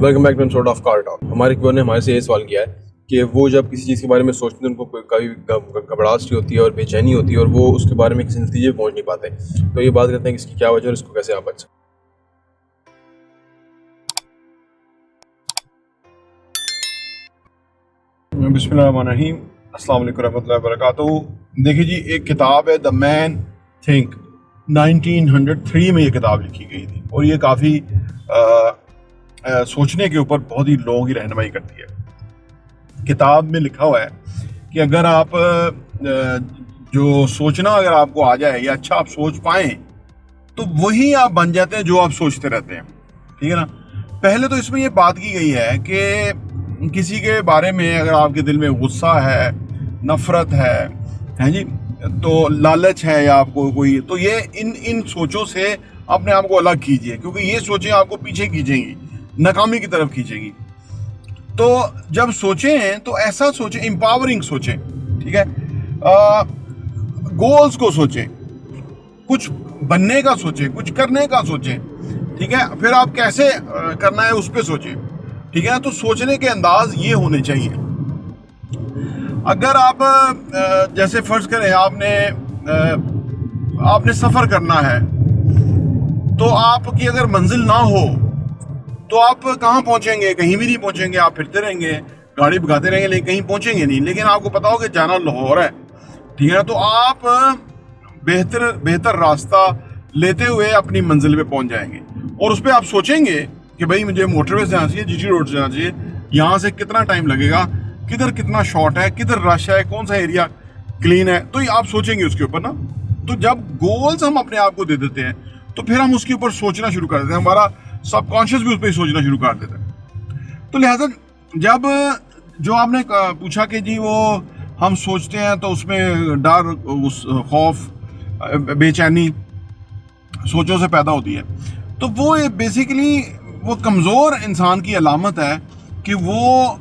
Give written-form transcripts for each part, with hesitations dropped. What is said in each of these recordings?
Welcome back to sort of car talk. हमारे viewer ने हमारे से ये सवाल किया है कि वो जब किसी चीज़ के बारे में सोचते हैं उनको कभी घबराहट सी होती है और बेचैनी होती है और वो उसके बारे में किसी नतीजे पे पहुंच नहीं पाते। तो ये बात करते हैं कि इसकी क्या वजह है और इसको कैसे आप बच सकते हैं। बिस्मिल्लाहिर्रहमानिर्रहीम, अस्सलाम वालेकुम रहमतुल्लाहि व बरकातहू। देखिए जी, एक किताब है द मैन थिंक, 1903 में ये किताब लिखी गई थी और ये काफ़ी सोचने के ऊपर बहुत ही लोगों की रहनुमाई करती है। किताब में लिखा हुआ है कि अगर आप जो सोचना अगर आपको आ जाए या अच्छा आप सोच पाएं तो वही आप बन जाते हैं जो आप सोचते रहते हैं, ठीक है ना। पहले तो इसमें ये बात की गई है कि किसी के बारे में अगर आपके दिल में गुस्सा है, नफरत है जी, तो लालच है या आपको कोई, तो ये इन सोचों से अपने आप को अलग कीजिए, क्योंकि ये सोचें आपको पीछे खींचेंगी, नाकामी की तरफ खींचेंगी। तो जब सोचें तो ऐसा सोचें, एम्पावरिंग सोचें, ठीक है। गोल्स को सोचें, कुछ बनने का सोचें, कुछ करने का सोचें, ठीक है। फिर आप कैसे करना है उस पर सोचें, ठीक है। तो सोचने के अंदाज ये होने चाहिए। अगर आप जैसे फर्ज करें आपने सफर करना है, तो आपकी अगर मंजिल ना हो तो आप कहाँ पहुंचेंगे? कहीं भी नहीं पहुंचेंगे। आप फिरते रहेंगे, गाड़ी भगाते रहेंगे, लेकिन कहीं पहुंचेंगे नहीं। लेकिन आपको पता हो कि जाना लाहौर है, ठीक है ना, तो आप बेहतर रास्ता लेते हुए अपनी मंजिल पे पहुंच जाएंगे। और उस पर आप सोचेंगे कि भाई मुझे मोटरवे से जाना चाहिए, जीटी रोड से जाना चाहिए, यहाँ से कितना टाइम लगेगा, किधर कितना शॉर्ट है, किधर रश है, कौन सा एरिया क्लीन है, तो ये आप सोचेंगे उसके ऊपर ना। तो जब गोल्स हम अपने आप को दे देते हैं तो फिर हम उसके ऊपर सोचना शुरू कर देते हैं, हमारा सबकॉन्शियस भी उस पर सोचना शुरू कर देता है। तो लिहाजा जब जो आपने पूछा कि जी वो हम सोचते हैं तो उसमें डर, खौफ, बेचैनी सोचों से पैदा होती है, तो वो बेसिकली वो कमज़ोर इंसान की अलामत है कि वो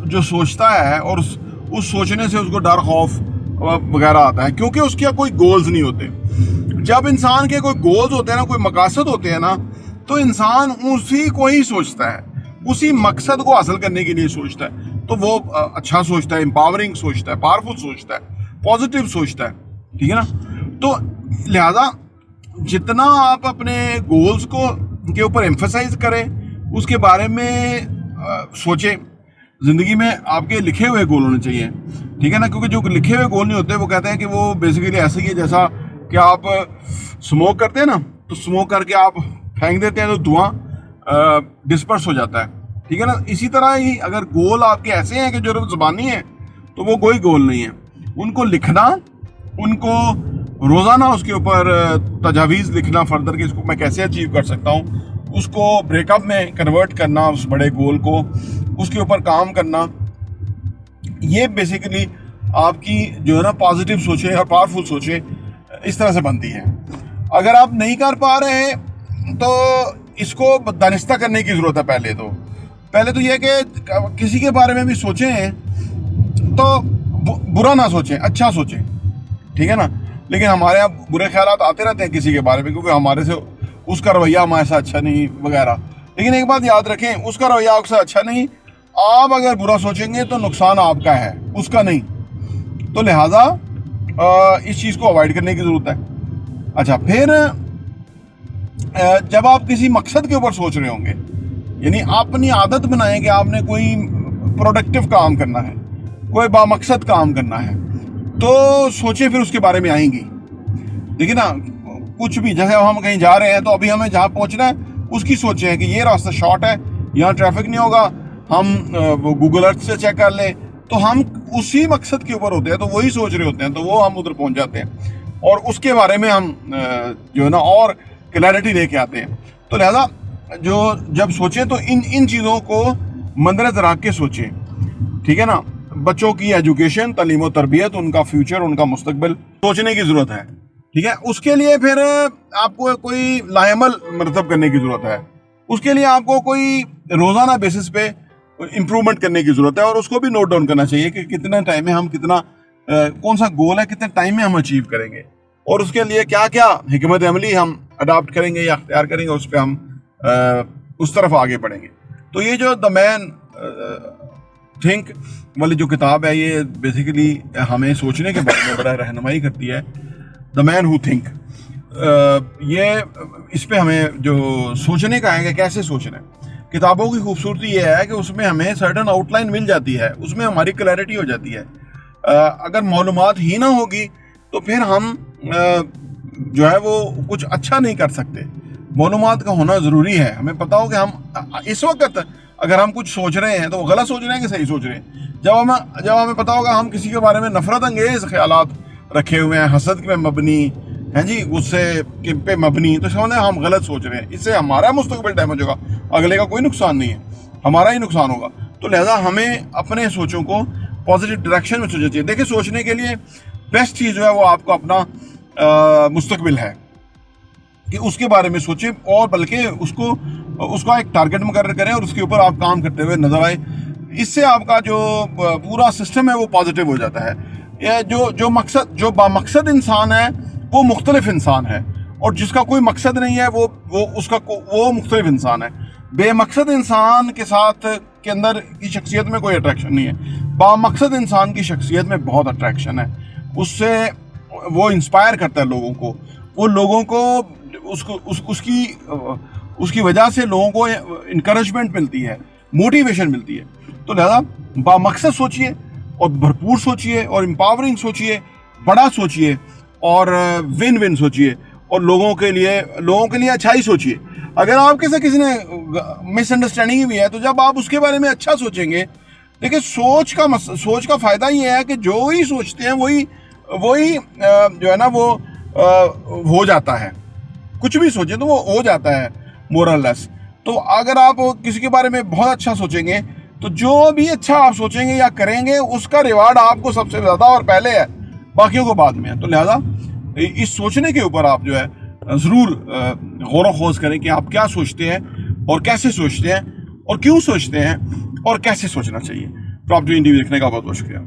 जो सोचता है और उस सोचने से उसको डर, खौफ वगैरह आता है, क्योंकि उसके कोई गोल्स नहीं होते। जब इंसान के कोई गोल्स होते हैं ना, कोई मकासद होते हैं ना, तो इंसान उसी को ही सोचता है, उसी मकसद को हासिल करने के लिए सोचता है। तो वो अच्छा सोचता है, एम्पावरिंग सोचता है, पावरफुल सोचता है, पॉजिटिव सोचता है, ठीक है ना। तो लिहाजा जितना आप अपने गोल्स को के ऊपर एम्फसाइज करें, उसके बारे में सोचें। ज़िंदगी में आपके लिखे हुए गोल होने चाहिए, ठीक है ना, क्योंकि जो लिखे हुए गोल नहीं होते वो कहते हैं कि वो बेसिकली ऐसे ही है जैसा कि आप स्मोक करते हैं ना, तो स्मोक करके आप फेंक देते हैं तो धुआं डिस्पर्स हो जाता है, ठीक है ना। इसी तरह ही अगर गोल आपके ऐसे हैं कि जो ज़बानी है तो वो कोई गोल नहीं है। उनको लिखना, उनको रोज़ाना उसके ऊपर तजावीज़ लिखना फर्दर कि इसको मैं कैसे अचीव कर सकता हूँ, उसको ब्रेकअप में कन्वर्ट करना, उस बड़े गोल को, उसके ऊपर काम करना, ये बेसिकली आपकी जो है ना पॉजिटिव सोचें और पावरफुल सोचें इस तरह से बनती है। अगर आप नहीं कर पा रहे हैं तो इसको दानिस्ता करने की ज़रूरत है। पहले तो यह कि किसी के बारे में भी सोचें तो बुरा ना सोचें, अच्छा सोचें, ठीक है ना। लेकिन हमारे यहाँ बुरे ख्यालात आते रहते हैं किसी के बारे में, क्योंकि हमारे से उसका रवैया हमारे साथ अच्छा नहीं वगैरह। लेकिन एक बात याद रखें, उसका रवैया आपके साथ अच्छा नहीं, आप अगर बुरा सोचेंगे तो नुकसान आपका है, उसका नहीं। तो लिहाजा इस चीज़ को अवॉइड करने की ज़रूरत है। अच्छा, फिर जब आप किसी मकसद के ऊपर सोच रहे होंगे, यानी अपनी आदत बनाएं कि आपने कोई प्रोडक्टिव काम करना है, कोई बामकसद काम करना है, तो सोचें फिर उसके बारे में आएंगी। देखिए ना, कुछ भी, जैसे हम कहीं जा रहे हैं तो अभी हमें जहाँ पहुँचना है उसकी सोचें कि ये रास्ता शॉर्ट है, यहाँ ट्रैफिक नहीं होगा, हम वो गूगल अर्थ से चेक कर लें, तो हम उसी मकसद के ऊपर होते हैं, तो वही सोच रहे होते हैं, तो वो हम उधर पहुँच जाते हैं और उसके बारे में हम जो है ना और क्लैरिटी लेके आते हैं। तो लिहाजा जब सोचें तो इन चीज़ों को मंदरज़ रख के सोचें, ठीक है ना। बच्चों की एजुकेशन, तालीम और तरबियत, उनका फ्यूचर, उनका मुस्तकबिल सोचने की ज़रूरत है, ठीक है। उसके लिए फिर आपको कोई लाएमल मरतब करने की ज़रूरत है, उसके लिए आपको कोई रोज़ाना बेसिस पे इम्प्रूवमेंट करने की ज़रूरत है और उसको भी नोट डाउन करना चाहिए कि कितने टाइम में हम कितना कौन सा गोल है, कितने टाइम में हम अचीव करेंगे और उसके लिए क्या क्या हिकमत अमली हम अडॉप्ट करेंगे या अख्तियार करेंगे, उस पर हम उस तरफ आगे बढ़ेंगे। तो ये जो द मैन थिंक वाली जो किताब है, ये बेसिकली हमें सोचने के बारे में बड़ा रहनुमाई करती है। द मैन हु थिंक, ये इस पे हमें जो सोचने का है कि कैसे सोचना है। किताबों की खूबसूरती ये है कि उसमें हमें सर्टन आउटलाइन मिल जाती है, उसमें हमारी क्लैरिटी हो जाती है। अगर मालूमात ही ना होगी तो फिर हम जो है वो कुछ अच्छा नहीं कर सकते। मालूमात का होना ज़रूरी है। हमें पता हो कि हम इस वक्त अगर हम कुछ सोच रहे हैं तो वो गलत सोच रहे हैं कि सही सोच रहे हैं। जब हमें पता होगा हम किसी के बारे में नफरत अंगेज ख्यालात रखे हुए हैं, हसद पे मबनी हैं जी, गुस्से के पे मबनी, तो समझ हम गलत सोच रहे हैं। इससे हमारा मुस्तकबिल डैमेज होगा, अगले का कोई नुकसान नहीं है, हमारा ही नुकसान होगा। तो लिहाजा हमें अपने सोचों को पॉजिटिव डायरेक्शन में सोचना चाहिए। देखिए, सोचने के लिए बेस्ट चीज़ जो है वो आपको अपना मुस्तकबिल है कि उसके बारे में सोचें, और बल्कि उसका एक टारगेट मुकर्रर करें और उसके ऊपर आप काम करते हुए नजर आए। इससे आपका जो पूरा सिस्टम है वो पॉजिटिव हो जाता है। जो बामकसद इंसान है वो मुख्तलिफ इंसान है, और जिसका कोई मकसद नहीं है वो मुख्तलिफ इंसान है। बेमकसद इंसान के साथ के अंदर की शख्सियत में कोई अट्रैक्शन नहीं है, बामकसद इंसान की शख्सियत में बहुत अट्रैक्शन है। उससे वो इंस्पायर करता है लोगों को, वो लोगों को उसकी वजह से लोगों को इनकरेजमेंट मिलती है, मोटिवेशन मिलती है। तो लिहाजा बामकसद सोचिए और भरपूर सोचिए और एम्पावरिंग सोचिए, बड़ा सोचिए और विन विन सोचिए, और लोगों के लिए अच्छाई सोचिए। अगर आपके साथ किसी ने मिसअंडरस्टैंडिंग भी है तो जब आप उसके बारे में अच्छा सोचेंगे, देखिए सोच का फायदा ये है कि जो ही सोचते हैं वही जो है ना वो हो जाता है। कुछ भी सोचें तो वो हो जाता है मोरलेस। तो अगर आप किसी के बारे में बहुत अच्छा सोचेंगे तो जो भी अच्छा आप सोचेंगे या करेंगे उसका रिवार्ड आपको सबसे ज़्यादा और पहले है, बाकियों को बाद में है। तो लिहाजा इस सोचने के ऊपर आप जो है ज़रूर गौर व खोज करें कि आप क्या सोचते हैं और कैसे सोचते हैं और क्यों सोचते हैं और कैसे सोचना चाहिए। प्रॉपर्टी इंटरव्यू देखने का बहुत बहुत शुक्रिया।